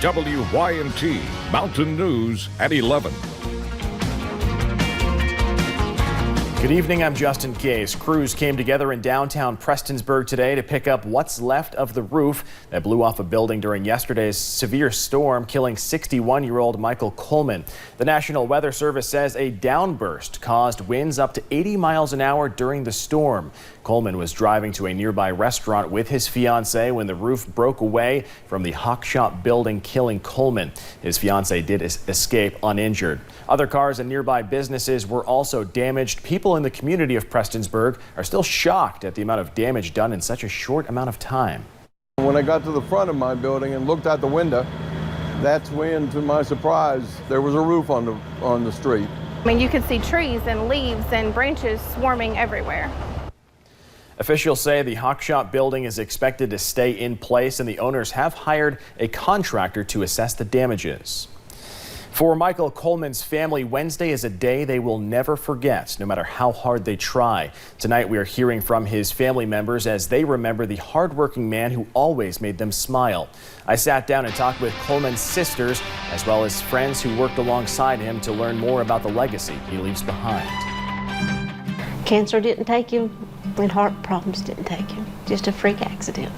WYMT Mountain News at 11. Good evening, I'm Justin Case. Crews came together in downtown Prestonsburg today to pick up what's left of the roof that blew off a building during yesterday's severe storm, killing 61-year-old Michael Coleman. The National Weather Service says a downburst caused winds up to 80 miles an hour during the storm. Coleman was driving to a nearby restaurant with his fiancée when the roof broke away from the Hawk Shop building, killing Coleman. His fiancée did escape uninjured. Other cars and nearby businesses were also damaged. People in the community of Prestonsburg are still shocked at the amount of damage done in such a short amount of time. When I got to the front of my building and looked out the window, that's when, to my surprise, there was a roof on the street. I mean, you could see trees and leaves and branches swarming everywhere. Officials say the Hawk Shop building is expected to stay in place, and the owners have hired a contractor to assess the damages. For Michael Coleman's family, Wednesday is a day they will never forget, no matter how hard they try. Tonight, we are hearing from his family members as they remember the hardworking man who always made them smile. I sat down and talked with Coleman's sisters, as well as friends who worked alongside him to learn more about the legacy he leaves behind. Cancer didn't take him, and heart problems didn't take him. Just a freak accident.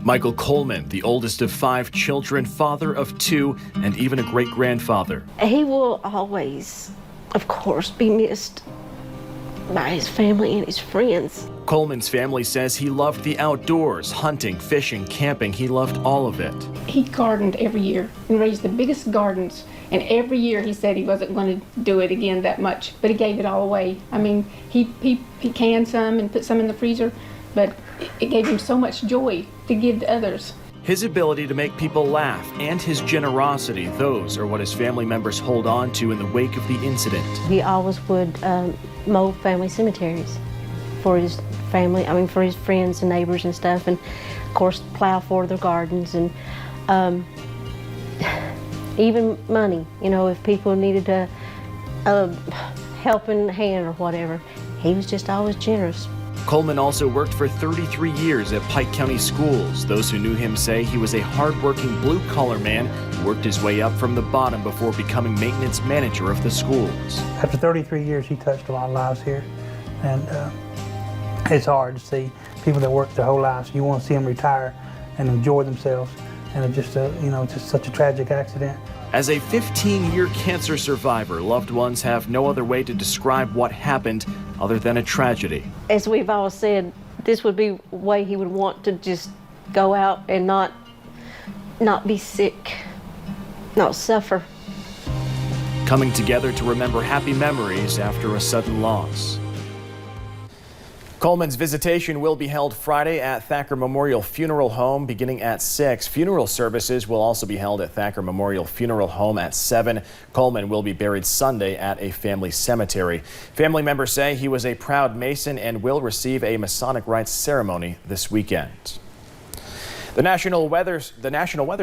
Michael Coleman, the oldest of 5 children, father of 2, and even a great-grandfather. He will always, of course, be missed by his family and his friends. Coleman's family says he loved the outdoors, hunting, fishing, camping. He loved all of it. He gardened every year and raised the biggest gardens. And every year he said he wasn't going to do it again that much, but he gave it all away. I mean, he canned some and put some in the freezer, but it gave him so much joy to give to others. His ability to make people laugh and his generosity, those are what his family members hold on to in the wake of the incident. He always would mow family cemeteries for his family, for his friends and neighbors and stuff, and of course plow for their gardens, and even money, if people needed a helping hand or whatever. He was just always generous. Coleman also worked for 33 years at Pike County Schools. Those who knew him say he was a hard-working blue-collar man who worked his way up from the bottom before becoming maintenance manager of the schools. After 33 years, he touched a lot of lives here, and it's hard to see people that work their whole lives. You want to see them retire and enjoy themselves, and it's just just such a tragic accident. As a 15-year cancer survivor, loved ones have no other way to describe what happened other than a tragedy. As we've all said, this would be a way he would want to just go out and not be sick, not suffer. Coming together to remember happy memories after a sudden loss. Coleman's visitation will be held Friday at Thacker Memorial Funeral Home beginning at 6. Funeral services will also be held at Thacker Memorial Funeral Home at 7. Coleman will be buried Sunday at a family cemetery. Family members say he was a proud Mason and will receive a Masonic rites ceremony this weekend. The National Weather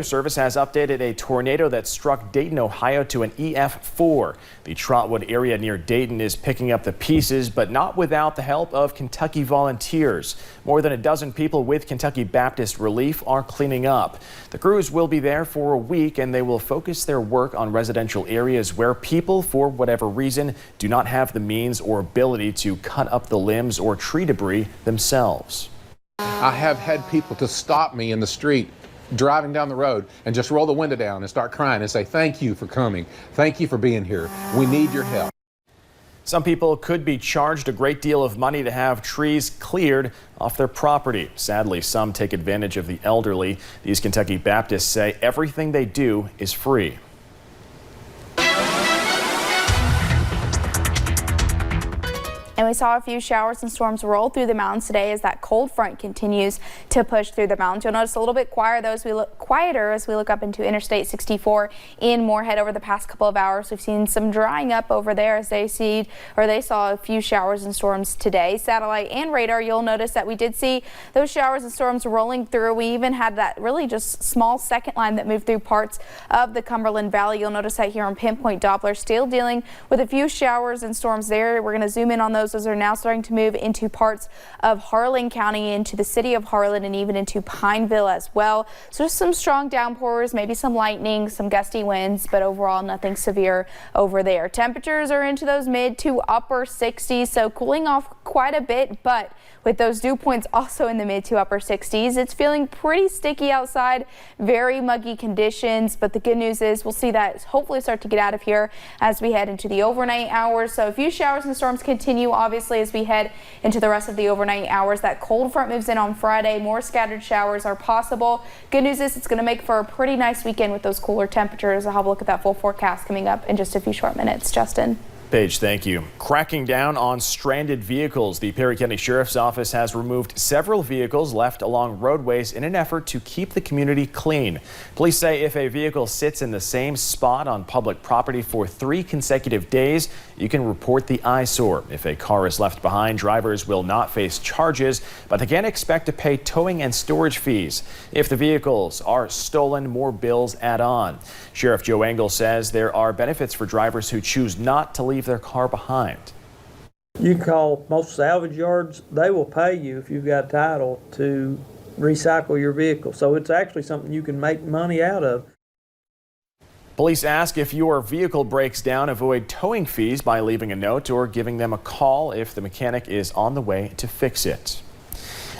Service has updated a tornado that struck Dayton, Ohio to an EF4. The Trotwood area near Dayton is picking up the pieces, but not without the help of Kentucky volunteers. More than a dozen people with Kentucky Baptist Relief are cleaning up. The crews will be there for a week, and they will focus their work on residential areas where people, for whatever reason, do not have the means or ability to cut up the limbs or tree debris themselves. I have had people to stop me in the street driving down the road and just roll the window down and start crying and say, "Thank you for coming. Thank you for being here. We need your help." Some people could be charged a great deal of money to have trees cleared off their property. Sadly, some take advantage of the elderly. These Kentucky Baptists say everything they do is free. And we saw a few showers and storms roll through the mountains today as that cold front continues to push through the mountains. You'll notice a little bit quieter as we look up into Interstate 64 in Moorhead over the past couple of hours. We've seen some drying up over there as they saw a few showers and storms today. Satellite and radar, you'll notice that we did see those showers and storms rolling through. We even had that really just small second line that moved through parts of the Cumberland Valley. You'll notice that here on Pinpoint Doppler, still dealing with a few showers and storms there. We're going to zoom in on those services are now starting to move into parts of Harlan County, into the city of Harlan, and even into Pineville as well. So just some strong downpours, maybe some lightning, some gusty winds, but overall nothing severe over there. Temperatures are into those mid to upper 60s, so cooling off quite a bit, but with those dew points also in the mid to upper 60s, it's feeling pretty sticky outside, very muggy conditions. But the good news is we'll see that hopefully start to get out of here as we head into the overnight hours. So a few showers and storms continue, obviously, as we head into the rest of the overnight hours. That cold front moves in on Friday. More scattered showers are possible. Good news is it's going to make for a pretty nice weekend with those cooler temperatures. I'll have a look at that full forecast coming up in just a few short minutes. Justin. Paige, thank you. Cracking down on stranded vehicles. The Perry County Sheriff's Office has removed several vehicles left along roadways in an effort to keep the community clean. Police say if a vehicle sits in the same spot on public property for 3 consecutive days, you can report the eyesore. If a car is left behind, drivers will not face charges, but they can expect to pay towing and storage fees. If the vehicles are stolen, more bills add on. Sheriff Joe Engel says there are benefits for drivers who choose not to leave their car behind. You can call most salvage yards. They will pay you if you've got title to recycle your vehicle. So it's actually something you can make money out of. Police ask if your vehicle breaks down, avoid towing fees by leaving a note or giving them a call if the mechanic is on the way to fix it.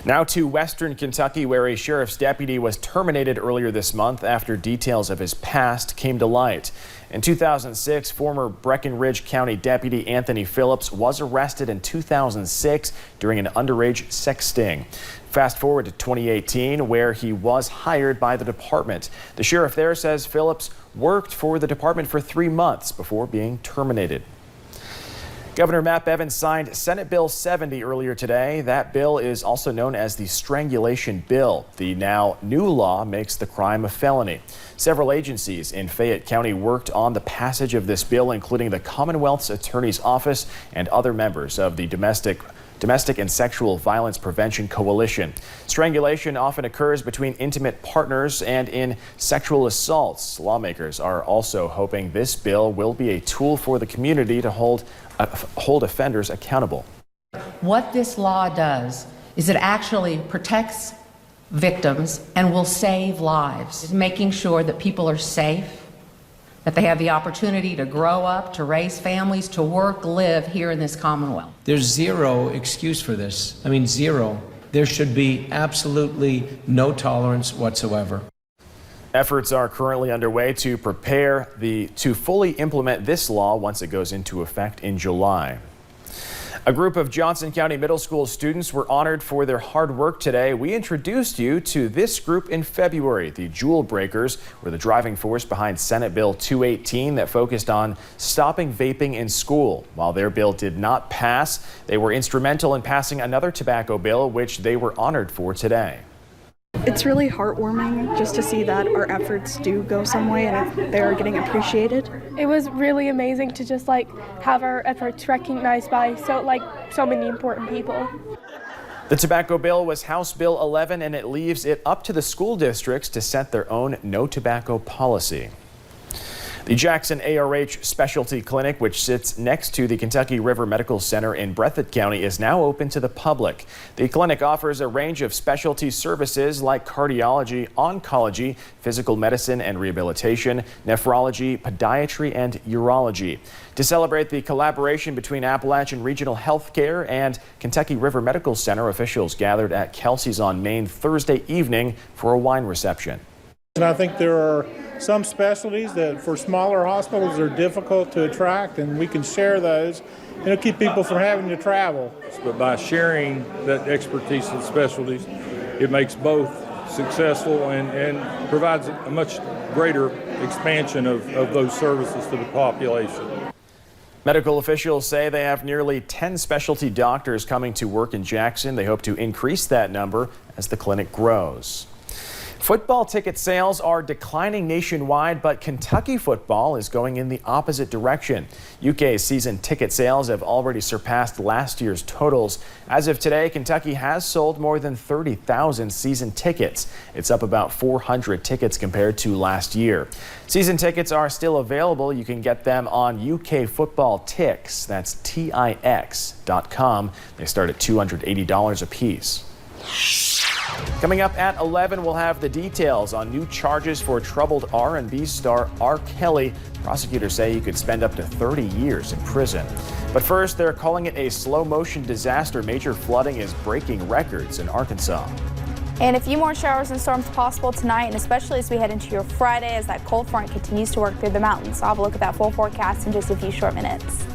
Now to Western Kentucky, where a sheriff's deputy was terminated earlier this month after details of his past came to light. In 2006, former Breckinridge County Deputy Anthony Phillips was arrested in 2006 during an underage sex sting. Fast forward to 2018, where he was hired by the department. The sheriff there says Phillips worked for the department for 3 months before being terminated. Governor Matt Bevins signed Senate Bill 70 earlier today. That bill is also known as the strangulation bill. The now new law makes the crime a felony. Several agencies in Fayette County worked on the passage of this bill, including the Commonwealth's Attorney's Office and other members of the Domestic and Sexual Violence Prevention Coalition. Strangulation often occurs between intimate partners and in sexual assaults. Lawmakers are also hoping this bill will be a tool for the community to hold offenders accountable. What this law does is it actually protects victims and will save lives, making sure that people are safe, that they have the opportunity to grow up, to raise families, to work, live here in this Commonwealth. There's zero excuse for this. I mean, zero. There should be absolutely no tolerance whatsoever. Efforts are currently underway to prepare to fully implement this law once it goes into effect in July. A group of Johnson County Middle School students were honored for their hard work today. We introduced you to this group in February. The Jewel Breakers were the driving force behind Senate Bill 218 that focused on stopping vaping in school. While their bill did not pass, they were instrumental in passing another tobacco bill, which they were honored for today. It's really heartwarming just to see that our efforts do go some way and they're getting appreciated. It was really amazing to just have our efforts recognized by so many important people. The tobacco bill was House Bill 11, and it leaves it up to the school districts to set their own no tobacco policy. The Jackson ARH Specialty Clinic, which sits next to the Kentucky River Medical Center in Breathitt County, is now open to the public. The clinic offers a range of specialty services like cardiology, oncology, physical medicine and rehabilitation, nephrology, podiatry, and urology. To celebrate the collaboration between Appalachian Regional Healthcare and Kentucky River Medical Center, officials gathered at Kelsey's on Main Thursday evening for a wine reception. And I think there are some specialties that for smaller hospitals are difficult to attract, and we can share those and it'll keep people from having to travel. But by sharing that expertise and specialties, it makes both successful and provides a much greater expansion of those services to the population. Medical officials say they have nearly 10 specialty doctors coming to work in Jackson. They hope to increase that number as the clinic grows. Football ticket sales are declining nationwide, but Kentucky football is going in the opposite direction. UK's season ticket sales have already surpassed last year's totals. As of today, Kentucky has sold more than 30,000 season tickets. It's up about 400 tickets compared to last year. Season tickets are still available. You can get them on UK Football Tix. That's TIX.com. They start at $280 a piece. Coming up at 11, we'll have the details on new charges for troubled R&B star R. Kelly. Prosecutors say he could spend up to 30 years in prison. But first, they're calling it a slow-motion disaster. Major flooding is breaking records in Arkansas. And a few more showers and storms possible tonight, and especially as we head into your Friday as that cold front continues to work through the mountains. I'll have a look at that full forecast in just a few short minutes.